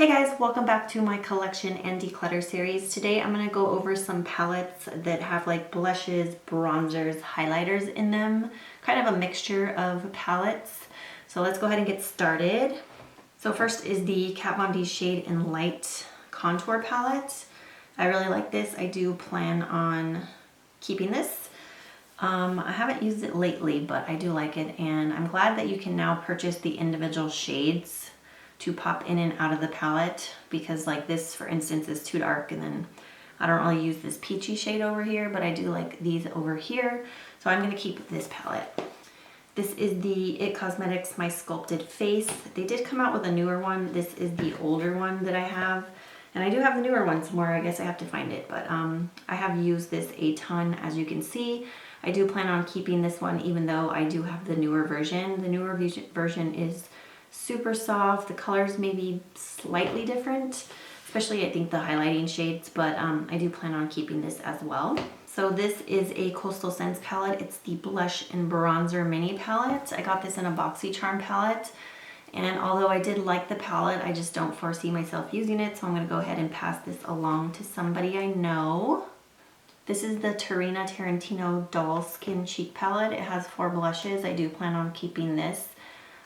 Hey guys, welcome back to my collection and declutter series. Today I'm going to go over some palettes that have like blushes, bronzers, highlighters in them. Kind of a mixture of palettes. So let's go ahead and get started. So first is the Kat Von D Shade in Light Contour Palette. I really like this. I do plan on keeping this. I haven't used it lately, but I do like it, and I'm glad that you can now purchase the individual shades to pop in and out of the palette, because like this for instance is too dark, and then I don't really use this peachy shade over here, but I do like these over here, so I'm going to keep this palette. This is the IT Cosmetics My Sculpted Face. They did come out with a newer one. This is the older one that I have, and I do have the newer one somewhere. I guess I have to find it, but I have used this a ton, as you can see. I do plan on keeping this one, even though I do have the newer version. The newer version is super soft. The colors may be slightly different, especially I think the highlighting shades, but I do plan on keeping this as well. So this is a Coastal Scents palette. It's the Blush and Bronzer Mini palette. I got this in a BoxyCharm palette, and although I did like the palette, I just don't foresee myself using it, so I'm going to go ahead and pass this along to somebody I know. This is the Tarina Tarantino Doll Skin Cheek palette. It has 4 blushes. I do plan on keeping this.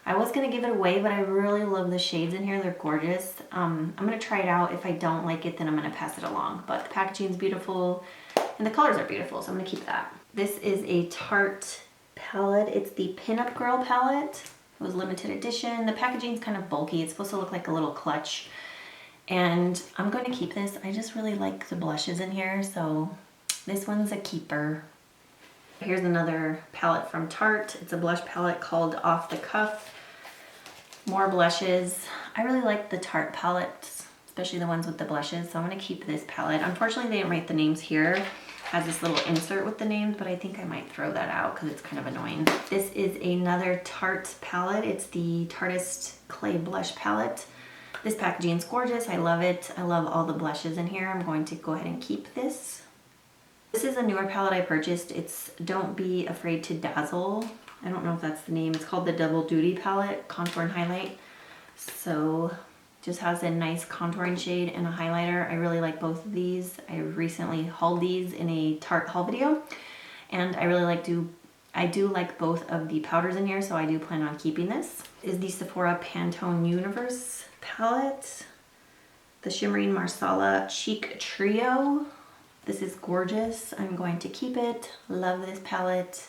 I was going to give it away, but I really love the shades in here. They're gorgeous. I'm going to try it out. If I don't like it, then I'm going to pass it along. But the packaging is beautiful, and the colors are beautiful, so I'm going to keep that. This is a Tarte palette. It's the Pinup Girl palette. It was limited edition. The packaging is kind of bulky. It's supposed to look like a little clutch. And I'm going to keep this. I just really like the blushes in here, so this one's a keeper. Here's another palette from Tarte. It's a blush palette called Off the Cuff. More blushes. I really like the Tarte palettes, especially the ones with the blushes, so I'm going to keep this palette. Unfortunately, they didn't write the names here. It has this little insert with the names, but I think I might throw that out because it's kind of annoying. This is another Tarte palette. It's the Tarteist Clay Blush palette. This packaging is gorgeous. I love it. I love all the blushes in here. I'm going to go ahead and keep this. This is a newer palette I purchased. It's Don't Be Afraid to Dazzle. I don't know if that's the name. It's called the Double Duty palette, contour and highlight. So just has a nice contouring shade and a highlighter. I really like both of these. I recently hauled these in a Tarte haul video, and I do like both of the powders in here, so I do plan on keeping this. This is the Sephora Pantone Universe palette, the Shimmering Marsala Cheek Trio. This is gorgeous. I'm going to keep it. Love this palette.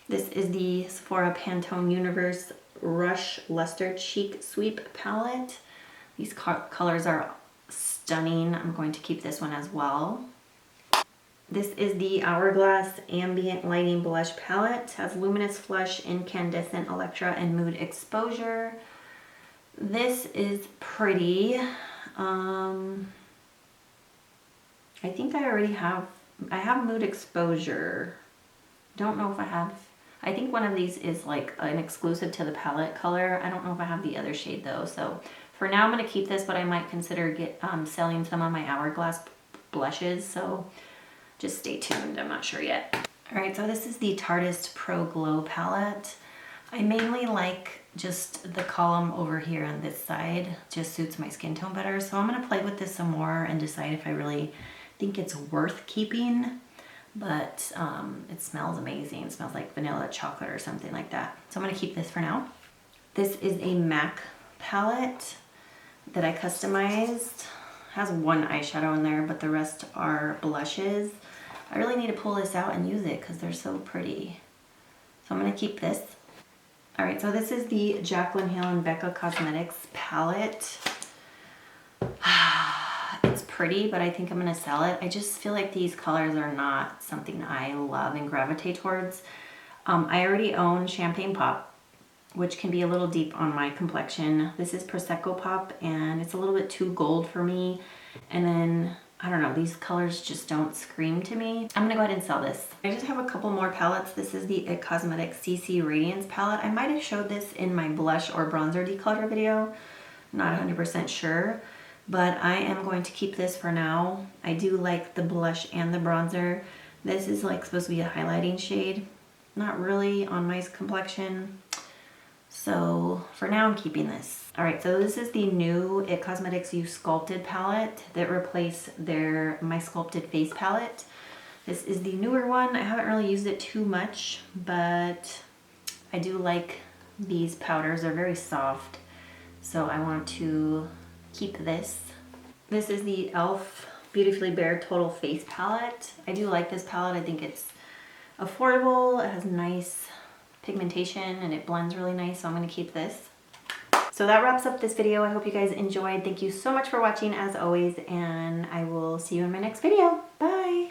This is the Sephora Pantone Universe Rush Luster Cheek Sweep palette. These colors are stunning. I'm going to keep this one as well. This is the Hourglass Ambient Lighting Blush palette. It has Luminous Flush, Incandescent Electra, and Mood Exposure. This is pretty. I think I already have, I have Mood Exposure. Don't know if I have, I think one of these is like an exclusive to the palette color. I don't know if I have the other shade though. So for now I'm going to keep this, but I might consider selling some of my Hourglass blushes. So just stay tuned. I'm not sure yet. All right, so this is the Tarteist Pro Glow palette. I mainly like just the column over here on this side. Just suits my skin tone better. So I'm going to play with this some more and decide if I really think it's worth keeping, but it smells amazing. It smells like vanilla chocolate or something like that. So I'm going to keep this for now. This is a MAC palette that I customized. It has one eyeshadow in there, but the rest are blushes. I really need to pull this out and use it because they're so pretty. So I'm going to keep this. All right, so this is the Jaclyn Hill and Becca Cosmetics palette. It's pretty, but I think I'm going to sell it. I just feel like these colors are not something I love and gravitate towards. I already own Champagne Pop, which can be a little deep on my complexion. This is Prosecco Pop, and it's a little bit too gold for me. And then, I don't know, these colors just don't scream to me. I'm going to go ahead and sell this. I just have a couple more palettes. This is the IT Cosmetics CC Radiance palette. I might have showed this in my blush or bronzer declutter video. Not 100% sure. But I am going to keep this for now. I do like the blush and the bronzer. This is like supposed to be a highlighting shade. Not really on my complexion. So for now I'm keeping this. All right, so this is the new IT Cosmetics You Sculpted palette that replaced their My Sculpted Face palette. This is the newer one. I haven't really used it too much, but I do like these powders. They're very soft, so I want to keep this. This is the e.l.f. Beautifully Bare Total Face palette. I do like this palette. I think it's affordable. It has nice pigmentation and it blends really nice, so I'm going to keep this. So that wraps up this video. I hope you guys enjoyed. Thank you so much for watching as always, and I will see you in my next video. Bye!